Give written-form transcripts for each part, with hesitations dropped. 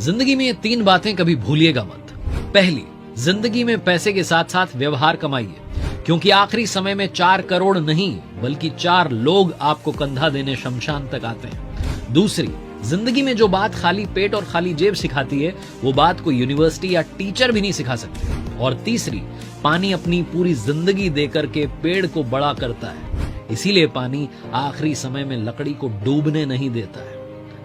जिंदगी में ये 3 बातें कभी भूलिएगा मत। पहली, जिंदगी में पैसे के साथ साथ व्यवहार कमाइए, क्योंकि आखिरी समय में 4 करोड़ नहीं बल्कि 4 लोग आपको कंधा देने शमशान तक आते हैं। दूसरी, जिंदगी में जो बात खाली पेट और खाली जेब सिखाती है, वो बात कोई यूनिवर्सिटी या टीचर भी नहीं सिखा सकते। और तीसरी, पानी अपनी पूरी जिंदगी देकर के पेड़ को बड़ा करता है, इसीलिए पानी आखिरी समय में लकड़ी को डूबने नहीं देता है।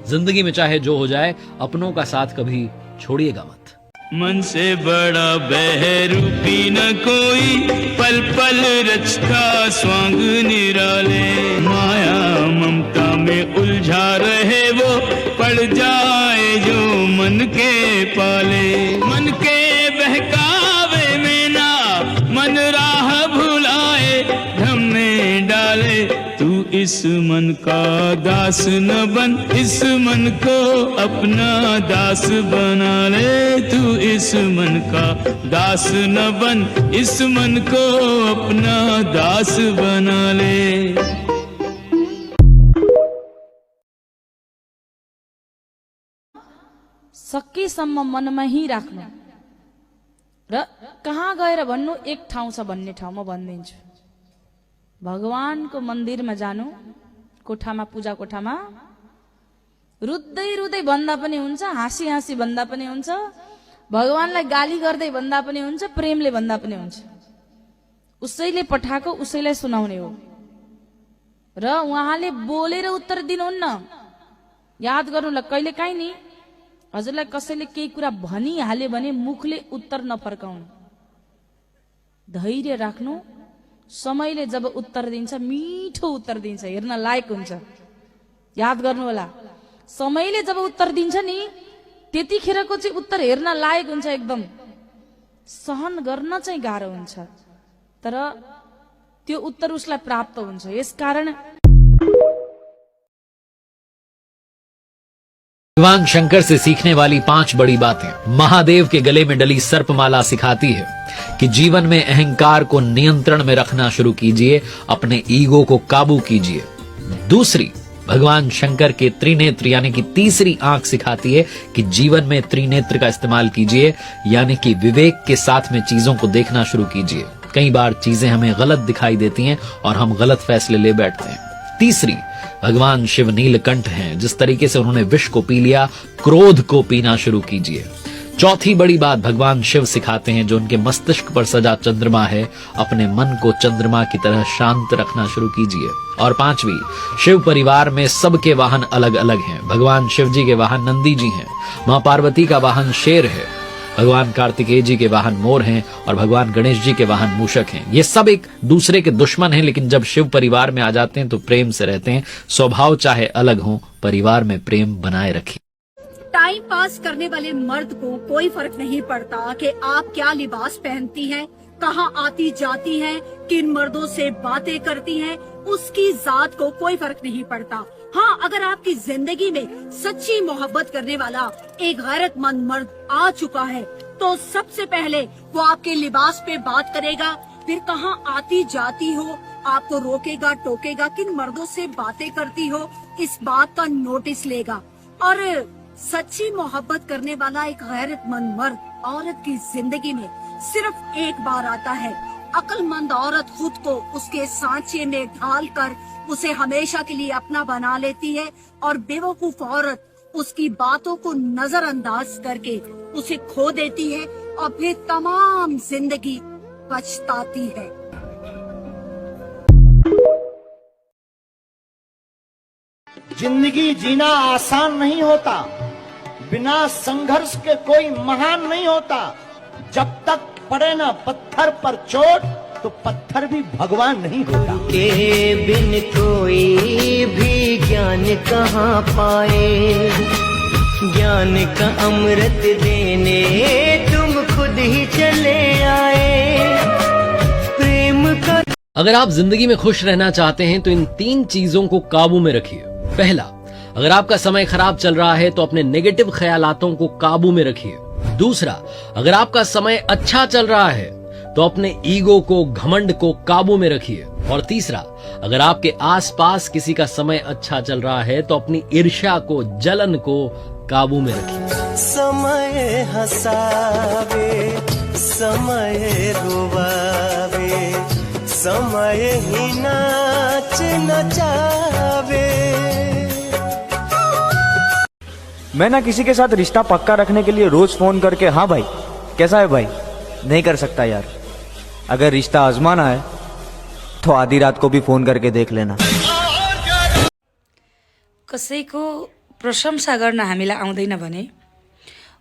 जिंदगी में चाहे जो हो जाए, अपनों का साथ कभी छोड़िएगा मत। मन से बड़ा बहरूपी न कोई, पल पल रचता स्वांग निराले। माया ममता में उलझा रहे वो, पड़ जाए जो मन के पाले। मन के बहकावे में ना मन राह भुलाए, धम में डाले। तू इस मन का दास न बन, इस मन को अपना दास बना ले। तू इस मन का दास न बन, इस मन को अपना दास बना ले। सकेसम्म मनमा ही राख्नु र कहाँ गएर भन्नु एक ठाउँ छ भन्ने ठाउँमा भनिदिन्छु। भगवानको मन्दिरमा जानु, कोठामा, पूजा कोठामा रुँदै रुँदै भन्दा पनि हुन्छ, हाँसी हाँसी भन्दा पनि हुन्छ, भगवानलाई गाली गर्दै भन्दा पनि हुन्छ, प्रेमले भन्दा पनि हुन्छ। उसैले पठाएको उसैलाई सुनाउने हो र उहाँले बोलेर उत्तर दिनुहुन्न। याद गर्नुलाई, कहिले काहीँ नि हजुरलाई कसैले केही कुरा भनिहाल्यो भने मुखले उत्तर नफर्काउनु, धैर्य राख्नु। समयले जब उत्तर दिन्छ, मिठो उत्तर दिन्छ, हेर्न लायक हुन्छ। याद गर्नु होला, समयले जब उत्तर दिन्छ नि, त्यतिखेरको चाहिँ उत्तर हेर्न लायक हुन्छ। एकदम सहन गर्न चाहिँ गाह्रो हुन्छ, तर त्यो उत्तर उसलाई प्राप्त हुन्छ। यसकारण भगवान शंकर से सीखने वाली 5 बड़ी बातें। महादेव के गले में डली सर्पमाला सिखाती है कि जीवन में अहंकार को नियंत्रण में रखना शुरू कीजिए, अपने ईगो को काबू कीजिए। दूसरी, भगवान शंकर के त्रिनेत्र यानी कि तीसरी आंख सिखाती है कि जीवन में त्रिनेत्र का इस्तेमाल कीजिए, यानी कि विवेक के साथ में चीजों को देखना शुरू कीजिए। कई बार चीजें हमें गलत दिखाई देती हैं और हम गलत फैसले ले बैठते हैं। तीसरी, भगवान शिव नीलकंठ हैं, जिस तरीके से उन्होंने विष को पी लिया, क्रोध को पीना शुरू कीजिए। चौथी बड़ी बात भगवान शिव सिखाते हैं, जो उनके मस्तिष्क पर सजा चंद्रमा है, अपने मन को चंद्रमा की तरह शांत रखना शुरू कीजिए। और 5वीं, शिव परिवार में सबके वाहन अलग अलग हैं। भगवान शिव जी के वाहन नंदी जी हैं, मां पार्वती का वाहन शेर है, भगवान कार्तिकेय जी के वाहन मोर हैं और भगवान गणेश जी के वाहन मूषक हैं। ये सब एक दूसरे के दुश्मन हैं, लेकिन जब शिव परिवार में आ जाते हैं तो प्रेम से रहते हैं। स्वभाव चाहे अलग हो, परिवार में प्रेम बनाए रखिए। टाइम पास करने वाले मर्द को कोई फर्क नहीं पड़ता कि आप क्या लिबास पहनती हैं, कहाँ आती जाती हैं, किन मर्दों से बातें करती हैं, उसकी जात को कोई फर्क नहीं पड़ता। हाँ, अगर आपकी जिंदगी में सच्ची मोहब्बत करने वाला एक गैरतमंद मर्द आ चुका है, तो सबसे पहले वो आपके लिबास पे बात करेगा, फिर कहाँ आती जाती हो, आपको रोकेगा, टोकेगा, किन मर्दों से बातें करती हो, इस बात का नोटिस लेगा। और सच्ची मोहब्बत करने वाला एक गैरतमंद मर्द औरत की जिंदगी में सिर्फ एक बार आता है। अक्लमंद औरत खुद को उसके सांचे में ढालकर उसे हमेशा के लिए अपना बना लेती है, और बेवकूफ औरत उसकी बातों को नजरअंदाज करके उसे खो देती है और फिर तमाम जिंदगी पछताती है। जिंदगी जीना आसान नहीं होता, बिना संघर्ष के कोई महान नहीं होता। जब तक पड़े ना पत्थर पर चोट, तो पत्थर भी भगवान नहीं होता। के बिन कोई भी ज्ञान कहाँ पाए, ज्ञान का अमृत देने तुम खुद ही चले आए। प्रेम का अगर आप जिंदगी में खुश रहना चाहते हैं तो इन 3 चीजों को काबू में रखिए। पहला, अगर आपका समय खराब चल रहा है तो अपने नेगेटिव ख्यालातों को काबू में रखिए। दूसरा, अगर आपका समय अच्छा चल रहा है तो अपने ईगो को, घमंड को काबू में रखिए। और तीसरा, अगर आपके आसपास किसी का समय अच्छा चल रहा है तो अपनी ईर्ष्या को, जलन को काबू में रखिए। समय हसावे समय रुवावे समय ही नाच नचावे। मैं ना किसी के साथ रिश्ता पक्का रखने के लिए रोज फोन करके हाँ भाई कैसा है भाई नहीं कर सकता यार। अगर रिश्ता आजमाना है तो आधी रात को भी फोन करके देख लेना। कसैको प्रशंसा गर्न हामीलाई आउँदैन भने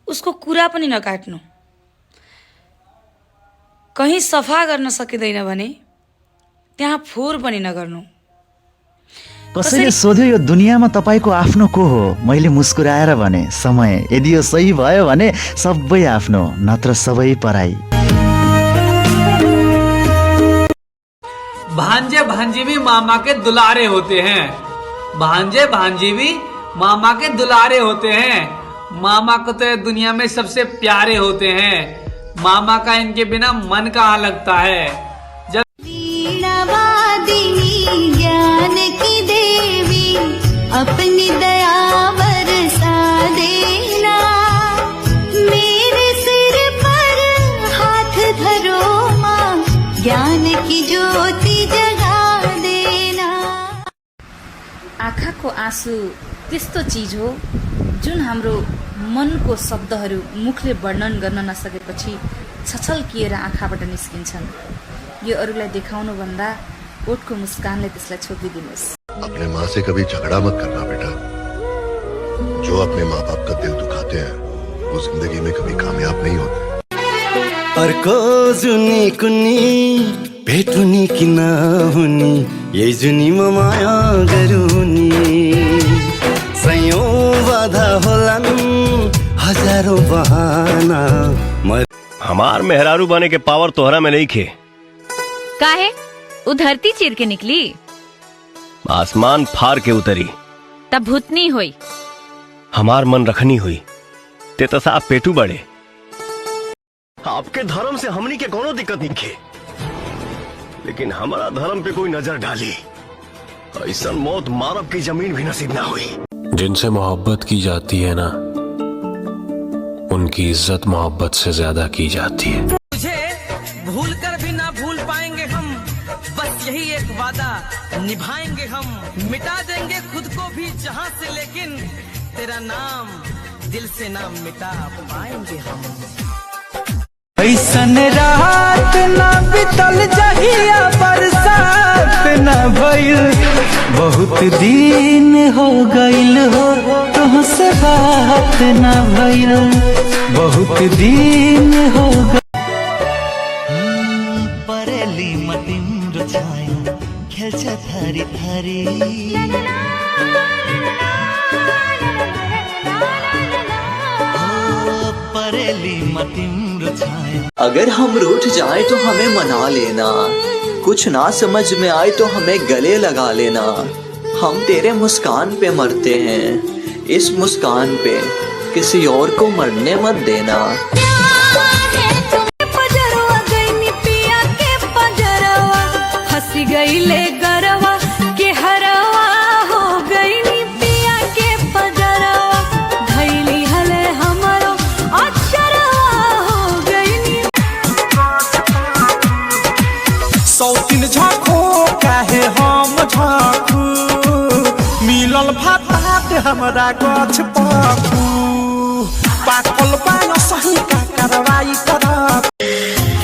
उसको कुरा पनि नकाट्नु। कहीँ सफा गर्न सकिँदैन भने त्यहाँ फोहोर पनि नगर्नु। कसैले सोध्यो यो दुनियाँमा तपाईको आफ्नो को हो, मैले मुस्कुराएर भने समय। यदि यो सही भयो भने सबै आफ्नो, नत्र सबै पराई। भांजे भांजी भी मामा के दुलारे होते हैं। भांजे भांजी भी मामा के दुलारे होते हैं। मामा को तो दुनिया में सबसे प्यारे होते हैं। मामा का इनके बिना मन कहाँ लगता है। जब ज्ञान की देवी अपनी दया बरसा देना, मेरे सिर पर हाथ धरो माँ, ज्ञान की ज्योति जगा देना। आँखाको आँसु त्यस्तो चीज हो जुन हाम्रो मनको शब्दहरू मुखले वर्णन गर्न नसकेपछि छछल्किएर आँखाबाट निस्किन्छन्। यो अरूलाई देखाउनु भन्दा ओठको मुस्कानले त्यसलाई छोपिदिनुहोस्। अपने माँ से कभी झगड़ा मत करना बेटा। जो अपने माँ बाप का दिल दुखाते हैं वो जिंदगी में कभी कामयाब नहीं होते। अर्को जुनी कुनी भेटुनी कि नहुनी, यही जुनीमा माया गरुनी। सयौं बाधा होलान् हजारों बहाना। हमार मेहरारू बने के पावर तोहरा में नहीं खे। काहे? वो धरती चीर के निकली, आसमान फार के उतरी, तब भूतनी हुई। हमार मन रखनी हुई ते तो साफ पेटू बड़े। आपके धर्म से हमनी के कोनो दिक्कत नहीं खे, लेकिन हमारा धर्म पे कोई नजर डाली ऐसा मौत मारब की जमीन भी नसीब ना हुई। जिनसे मोहब्बत की जाती है ना, उनकी इज्जत मोहब्बत से ज्यादा की जाती है। तुझे भूल कर भी ना भूल पाएंगे हम, बस यही एक वादा निभाएंगे हम। मिटा देंगे खुद को भी जहां से, लेकिन तेरा नाम दिल से ना मिटा पाएंगे हम। ऐसन रात ना बितल जहिया बरसात न भइल, बहुत दिन हो गइल हो तुमसे बात न भइल, बहुत दिन हो गइल। परेली मतिम्रो छाया खेल्छ थरी थरी, परेली मतिम्रो छाया। अगर हम रूठ जाए तो हमें मना लेना, कुछ ना समझ में आए तो हमें गले लगा लेना। हम तेरे मुस्कान पे मरते हैं, इस मुस्कान पे किसी और को मरने मत देना। हंसी गई ले गरवा के हरवा हो गई नी पिया के पजरवा, धैली हले हमरो अक्षरवा हो गई नी। सौतीन झाँखो काहे हम झाँखू, मिलल भात हमरा गछ पाखू, पाकल पान सही का कार्रवाई करब।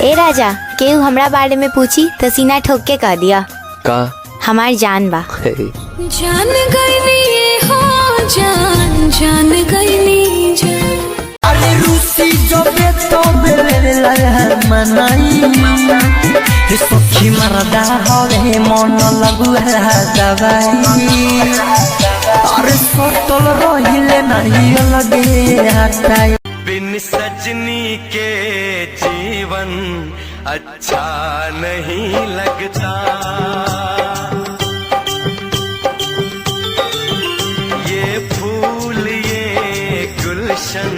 ए राजा, केहू हमरा बारे में पूछी तो सीना ठोक के कह दिया का हमार जान बा। जान गईनी हो जान, जान गईनी जान। अरे रूसी जो बेतो बेले मनाई, सखी मरदा हवे मन लगुआ दवाई। अरे सटल रहिले नहीं लगे हटाई। बिन सजनी के जीवन अच्छा नहीं लगता, ये फूल ये गुलशन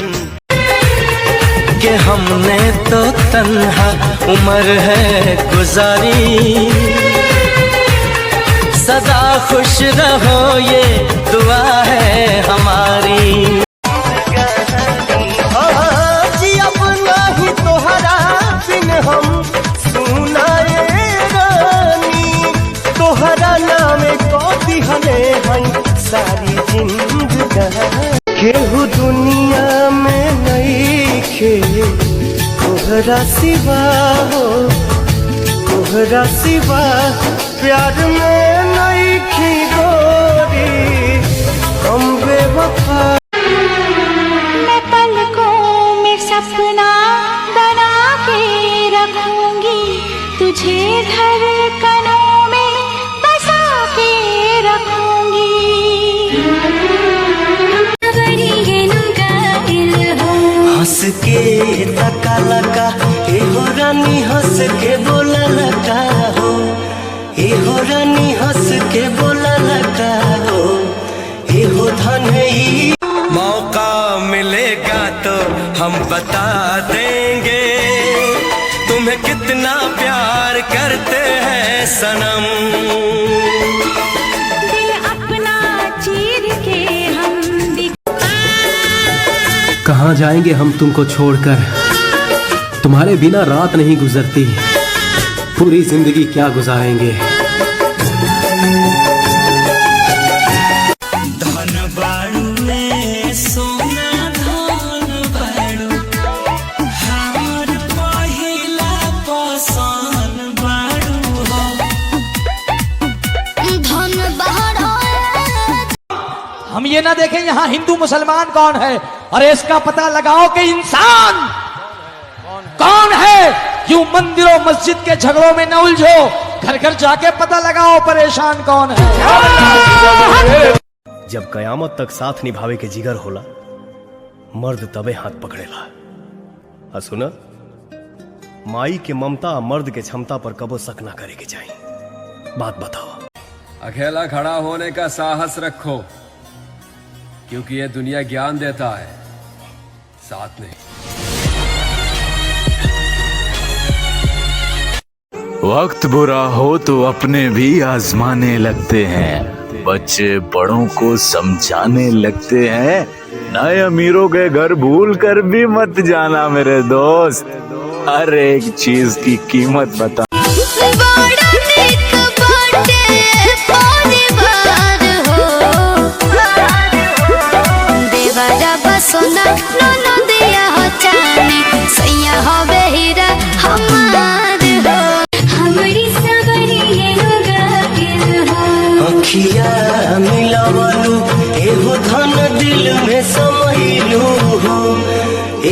के हमने तो तन्हा उम्र है गुजारी। सदा खुश रहो ये दुआ है हमारी। तोहरा सिवा हो, तोहरा सिवा प्यार में नहीं खी गोरी हम बेवफा। मैं पलकों में सपना बना के रखूंगी, तुझे धड़कनों में बसा के रखूंगी। हंस के तका लगा ए हो रानी, हंस के बोला लगा हो, ए हो रानी हंस के बोला लगा हो, ए हो धन ही। मौका मिलेगा तो हम बता देंगे तुम्हें कितना प्यार करते हैं सनम। दिल अपना चीर के हम कहाँ जाएंगे हम तुमको छोड़कर, तुम्हारे बिना रात नहीं गुजरती, पूरी जिंदगी क्या गुजारेंगे। धन बाड़ू में सोना धन बाड़ू, हमार पहिला पसंद बाड़ू हो। धन बहारो। हम ये ना देखें यहाँ हिंदू मुसलमान कौन है, अरे इसका पता लगाओ कि इंसान कौन है। यूं मंदिरों मस्जिद के झगड़ों में न उलझो, घर घर जाके पता लगाओ परेशान कौन है। जब कयामत तक साथ निभावे के जिगर होला, मर्द तबे हाथ पकड़ेला। आ सुना, माई के ममता मर्द के क्षमता पर कबो शक ना करे के चाहिए। बात बताओ। अकेला खड़ा होने का साहस रखो, क्योंकि ये दुनिया ज्ञान देता है, साथ नहीं। वक्त बुरा हो तो अपने भी आजमाने लगते हैं, बच्चे बड़ों को समझाने लगते हैं। नए अमीरों के घर भूल कर भी मत जाना मेरे दोस्त, हर एक चीज की कीमत बता। सोना नो दिया हो चांदी, सैया हो बेहीरा हमार हो, हमारी सबरी ये गागिल हो। अखिया मिलावलू एहो धन दिल में समैलू हो,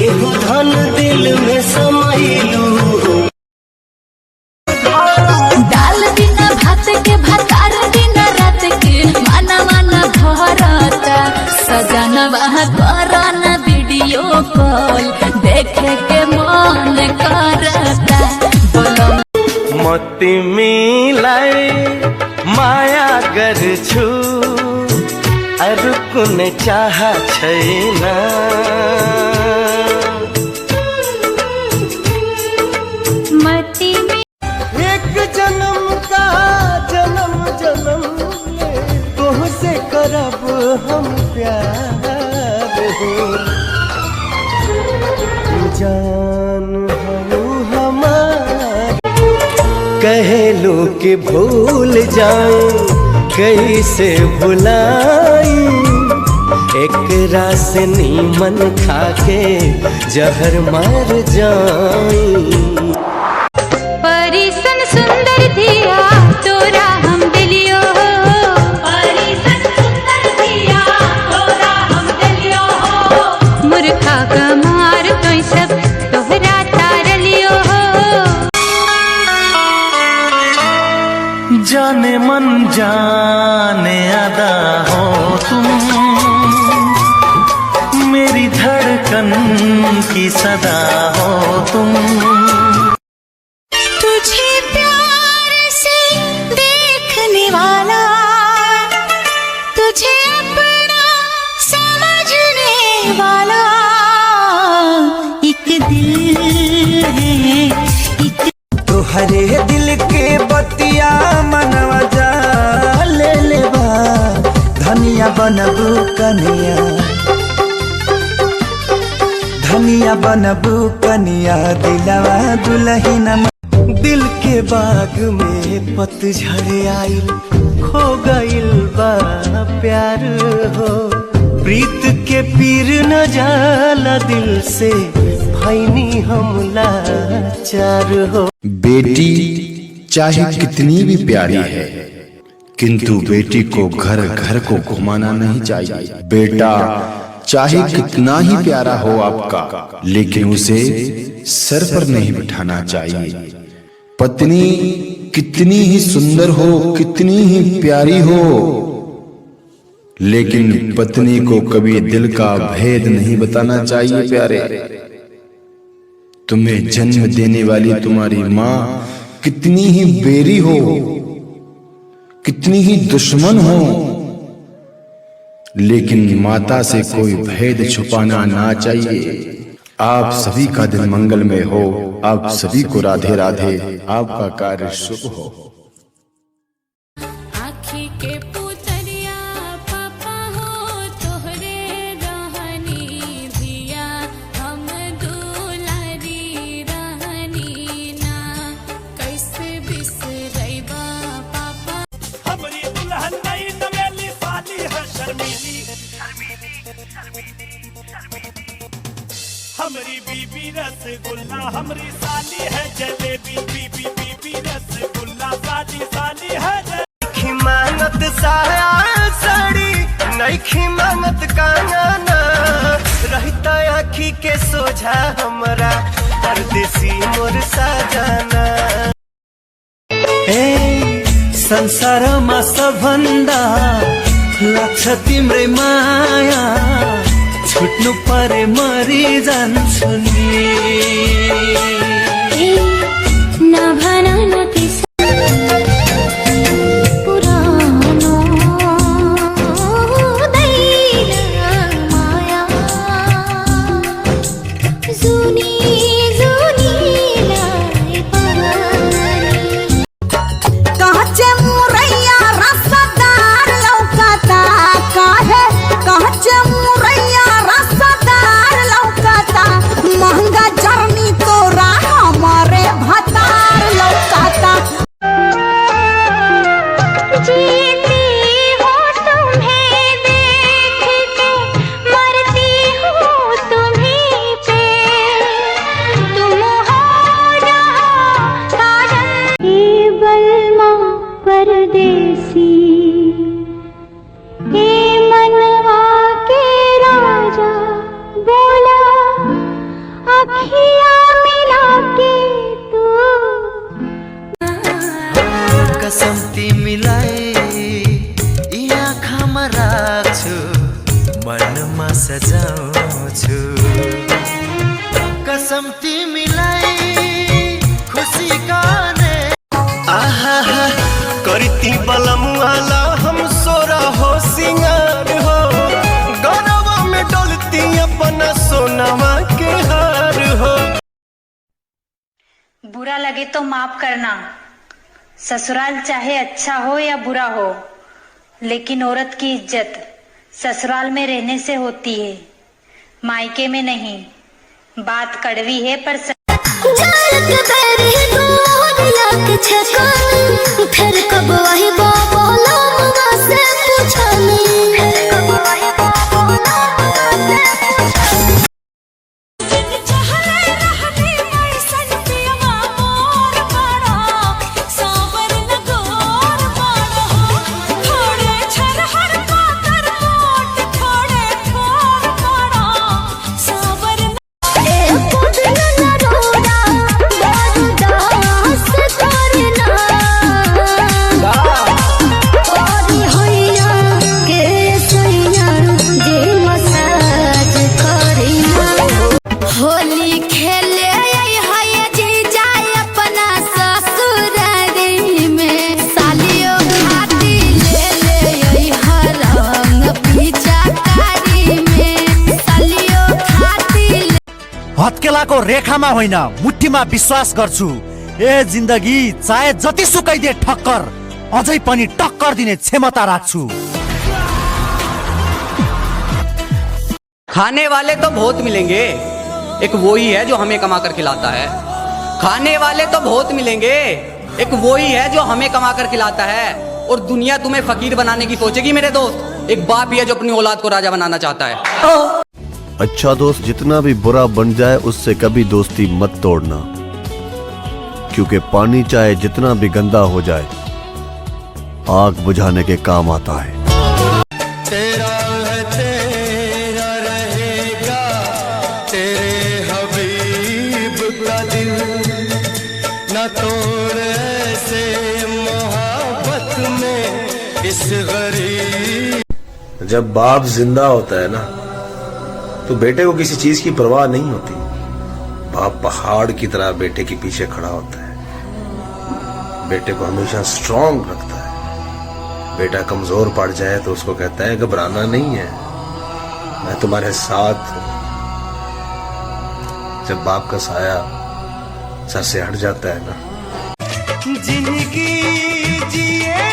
एहो धन दिल में समैलू हो। दाल बिना भात के भातार बिना रात के माना माना भरता, सजनवा करना वीडियो कॉल देखे के मन करता। मति मिलाए माया गर छु अरुकुन चाह छैना, मति एक जन्म का जन्म जन्म तोह से करब हम प्यार हो। जान हूँ हमार कहलो कि भूल जाऊं कैसे भुलाई, एकरा से नीमन खाके जहर मर जाई। परिसन सुंदर थिया तोरा हम दिलियो हो, परिसन सुंदर थिया तोरा हम दिलियो हो, मूर्खा कमार कोई सब तोहरा तार लियो हो। जाने मन जाने अदा हो तुम, मेरी धड़कन की सदा हो तुम। तुझे प्यार से देखने वाला, तुझे अपना समझने वाला एक दिल है, एक तुहरे दिल के बतिया मनवा जा ले लेबा, धनिया बनबू कनिया, धनिया बनबू कनिया, दिलवा दुल्हन। दिल के बाग में पतझड़ आइल, खो गइल बा प्यार हो, प्रीत के पीर न जाला दिल से भैनी हम लाचार हो। बेटी चाहे कितनी भी प्यारी है, किंतु बेटी को घर घर को घुमाना नहीं चाहिए। बेटा चाहे कितना ही प्यारा हो आपका, लेकिन उसे सर पर नहीं बिठाना चाहिए। पत्नी कितनी ही सुंदर हो, कितनी ही प्यारी हो, लेकिन पत्नी को कभी दिल का भेद नहीं बताना चाहिए। प्यारे, तुम्हें जन्म देने वाली तुम्हारी माँ कितनी ही बेरी हो, कितनी ही दुश्मन हो, लेकिन माता से कोई भेद छुपाना ना चाहिए। आप सभी का दिन मंगलमय हो। आप सभी को राधे राधे। आपका कार्य शुभ हो। आँखी के पुतरिया पापा हो तोहरे रहनी धिया हम दुलारी रहनी ना कैसे बिसरैबा पापा। हमारी दुल्हन नई नवेली साली है शर्मीली, हमारी बीबी रसगुल्ला, हमारी साली है जलेबी, बीबी बीबी रसगुल्ला, साली साली है नइखी मांगत साया साड़ी, नइखी मांगत कांगना, रहता आँखी के सोझा हमरा परदेसी मोर साजना। संसारमा सबभन्दा लाग्छ तिम्रै माया, छुट्नु परे मरि जान्छु नि। नभन न पुरानो दैना माया जुनी जुनीलाई परानी। कहचे मुरैया रसदार लौकता काहे, कहचे मुरैया रसदार लौकता, महंगा जर्नी तोरा हमारे भतार लौकता। जीती हूँ तुम्हें देख के, मरती हूँ तुम्हीं पे, तुम हो जहाँ साजन। ये बलमा परदेसी, ये मनवा के राजा बोला, अखियाँ मिला के तू। कसम तिमीलाई यी आँखामा राख्छु, मनमा सजाउँछु। कसम तिमीलाई खुसी गाने आहा करती बलमुआला हम सोरा हो सिंगार हो, गौरवा में डोलती अपना सोनावा के हार हो। बुरा लगे तो माफ करना, ससुराल चाहे अच्छा हो या बुरा हो, लेकिन औरत की इज्जत ससुराल में रहने से होती है, मायके में नहीं। बात कड़वी है पर फिर कब वही बोला से पूछा नहीं, कब वही बोला होली खेले है जी जाए अपना ससुरारी में, सालियों खाती ले ले रंग पिचकारी में, सालियों खाती ले। हत्केलाको रेखामा होइन मुठीमा विश्वास गर्छु। ए जिन्दगी चाहे जति सुकाइदिए ठक्कर, अझै पनि टक्कर दिने क्षमता राख्छु। खाने वाले तो बहुत मिलेंगे, एक वो ही है जो हमें कमा कर खिलाता है। खाने वाले तो बहुत मिलेंगे, एक वो ही है जो हमें कमा कर खिलाता है। और दुनिया तुम्हें फकीर बनाने की सोचेगी मेरे दोस्त, एक बाप ही है जो अपनी औलाद को राजा बनाना चाहता है। अच्छा दोस्त जितना भी बुरा बन जाए उससे कभी दोस्ती मत तोड़ना, क्योंकि पानी चाहे जितना भी गंदा हो जाए आग बुझाने के काम आता है। तेरा है तेरा रहेगा, तेरे हबीब का दिल न तोड़ ऐसे मोहब्बत में इस गरीब। जब बाप जिंदा होता है ना तो बेटे को किसी चीज की परवाह नहीं होती। बाप पहाड़ की तरह बेटे के पीछे खड़ा होता है, बेटे को हमेशा स्ट्रांग रखता है। बेटा कमजोर पड़ जाए तो उसको कहता है घबराना नहीं है, मैं तुम्हारे साथ हूं। जब बाप का साया सर से हट जाता है ना, जिंदगी जिए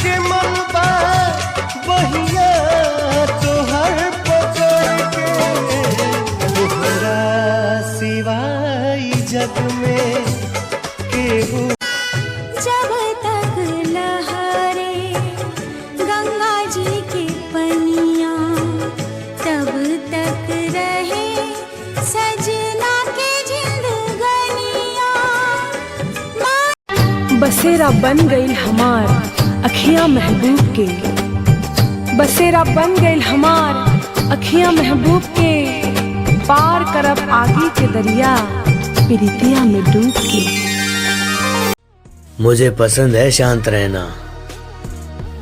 के मनबा बहिया तो हर पकड़ के तोहरा सिवाय जग में केहू। जब तक लहरे गंगा जी की पनिया, तब तक रहे सजना के जिंदगानिया। बसेरा बन गई हमार अखियां महबूब के, बसेरा बन गई हमार अखियां महबूब के। पार करब आगे के दरिया प्रीतिया में डूब के। मुझे पसंद है शांत रहना,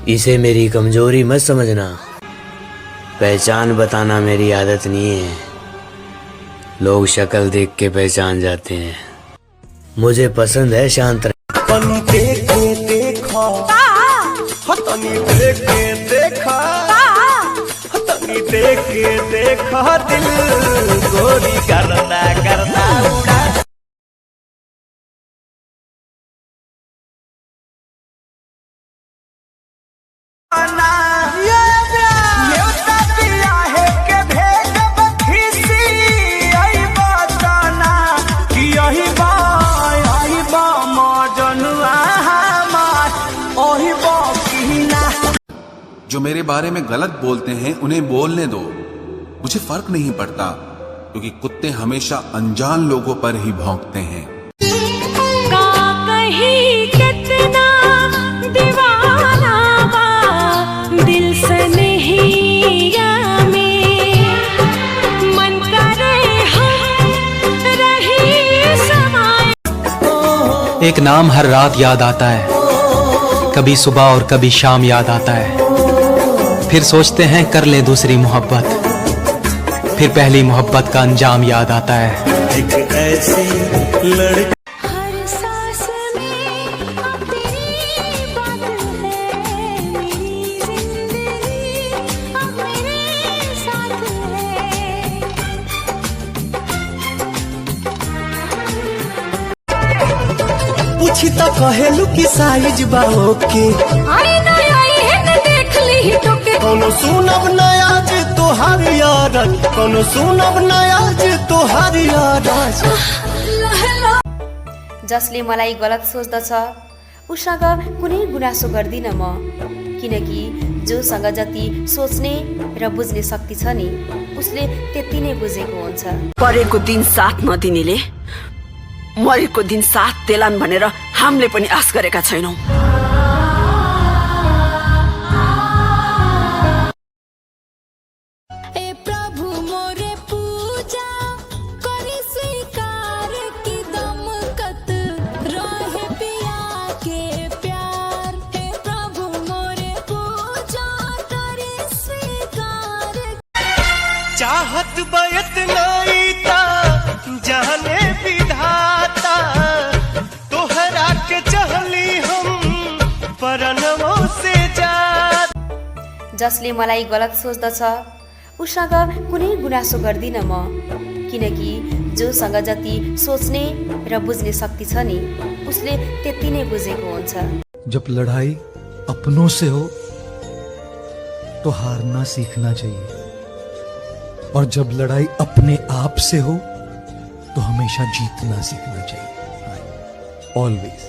इसे मेरी कमजोरी मत समझना। पहचान बताना मेरी आदत नहीं है, लोग शक्ल देख के पहचान जाते हैं। मुझे पसंद है शांत तनी देखे देखा, तनी देखे देखा, तनी देखे देखा, दिल गोरी करना करना उड़ा। जो मेरे बारे में गलत बोलते हैं उन्हें बोलने दो, मुझे फर्क नहीं पड़ता, क्योंकि कुत्ते हमेशा अनजान लोगों पर ही भौंकते हैं। कितना दीवाना दिल से नहीं में मन करे हम रही समाए। एक नाम हर रात याद आता है, कभी सुबह और कभी शाम याद आता है। फिर सोचते हैं कर ले दूसरी मोहब्बत, फिर पहली मोहब्बत का अंजाम याद आता है। एक ऐसी लड़की हर सांस में अब तेरी बात है, मेरी जिंदगी अब मेरे साथ है। पूछी तो कहेलू की साइज बा ओके, आई ना आई है न देख ली तो के। कोनो सुनब नया जे तोहार यार, कोनो सुनब नया जे तोहार यार। जसले मलाई गलत सोच्दछ उसँग कुनै गुनासो गर्दिन म, किनकि जोसँग जति सोच्ने र बुझ्ने शक्ति छ नि उसले त्यति नै बुझेको हुन्छ। परेको दिन साथ नदिनेले मरेको दिन साथ देलान् भनेर हामीले पनि आश गरेका छैनौं। चाहत बयत नाईता जाने विधाता, तोहरा के चहली हम परनवों से जा। जसले मलाई गलत सोच्दछ उसँग कुनै गुनासो गर्दिन म, किनकि जोसँग जति सोच्ने र बुझ्ने शक्ति छ नि उसले त्यति नै बुझेको हुन्छ। जब लड़ाई अपनों से हो तो हारना सीखना चाहिए, और जब लड़ाई अपने आप से हो तो हमेशा जीतना सीखना चाहिए। ऑलवेज।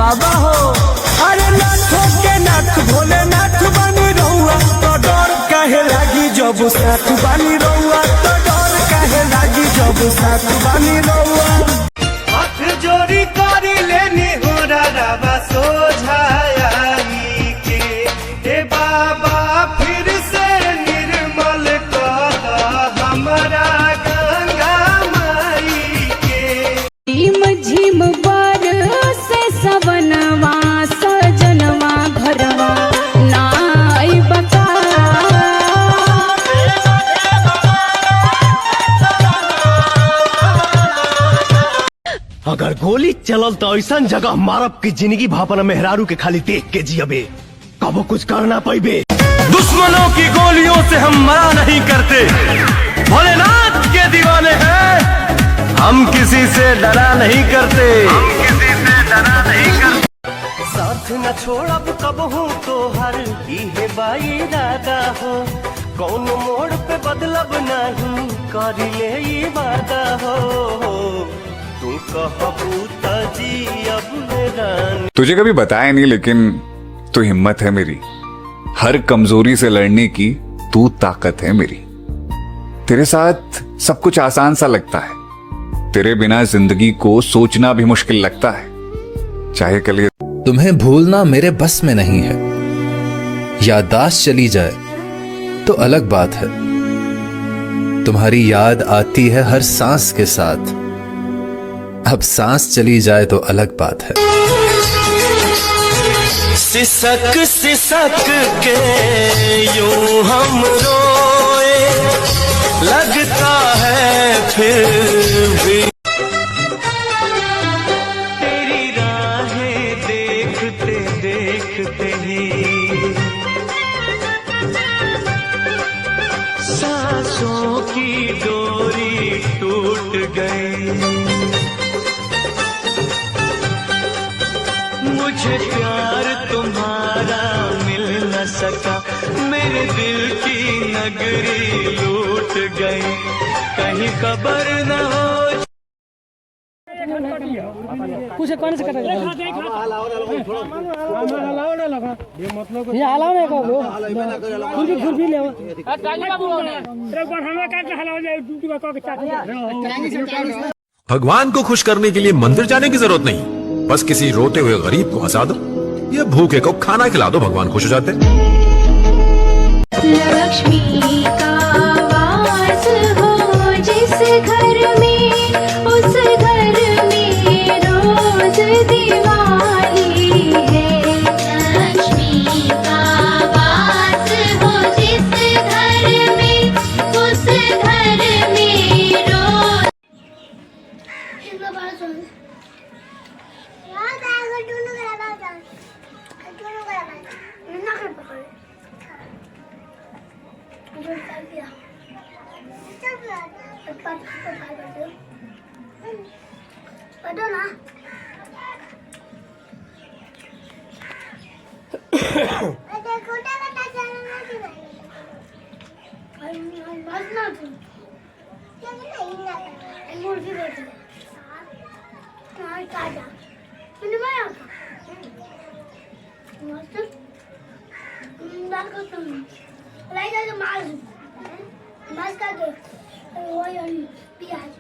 बाबा हो। अरे नाथों के नाथ भोले नाथ बनी रहुआ, तो डर काहे लागी जब साथ बनी रहुआ, तो डर काहे लागी जब साथ बनी रहुआ। हाथ जोड़ी करी लेनी हो राबा सोझाई के, हे बाबा फिर से निर्मल कर हमारा गंगा माई के। झिम से सवनवा सजनवा घरवा नाई बका। अगर गोली चलल तो ऐसा जगह मारब की जिंदगी भापना मेहरारू के खाली देख के जियबे, कबो कुछ करना पाइबे। दुश्मनों की गोलियों से हम मरा नहीं करते, भोलेनाथ के दीवाने हैं हम, किसी से डरा नहीं करते, हम किसी से डरा नहीं करते। साथ न छोड़ब कबहू तो हर की है बाई दादा हो, कौन मोड़ पे बदलब नहीं कर ले ये वादा हो, तू कहबू जी अब मेरा। तुझे कभी बताया नहीं लेकिन तू हिम्मत है मेरी, हर कमजोरी से लड़ने की तू ताकत है मेरी। तेरे साथ सब कुछ आसान सा लगता है, तेरे बिना जिंदगी को सोचना भी मुश्किल लगता है। चाहे कल ये तुम्हें भूलना मेरे बस में नहीं है, याददाश्त चली जाए तो अलग बात है। तुम्हारी याद आती है हर सांस के साथ, अब सांस चली जाए तो अलग बात है। सिसक सिसक के यूं हम रोए, लगता है फिर भी तेरी राहें देखते देखते ही सांसों की डोरी टूट गई। मुझे प्यार तुम्हारा मिल न सका, मेरे दिल की नगरी लूट गई, कहीं खबर न हो। कुछ कौन से कर रहे हैं? ये हलाओ नहीं कहो, खुद भी ले भगवान को खुश करने के लिए मंदिर जाने की जरूरत नहीं, बस किसी रोते हुए गरीब को हंसा दो या भूखे को खाना खिला दो, भगवान खुश हो जाते। लक्ष्मी का वास हो जिस घर में, उस घर में रोज दिवाली है। लक्ष्मी का वास हो जिस घर में, उस घर में रोज। Mas cadê? Eu olho ali, piada.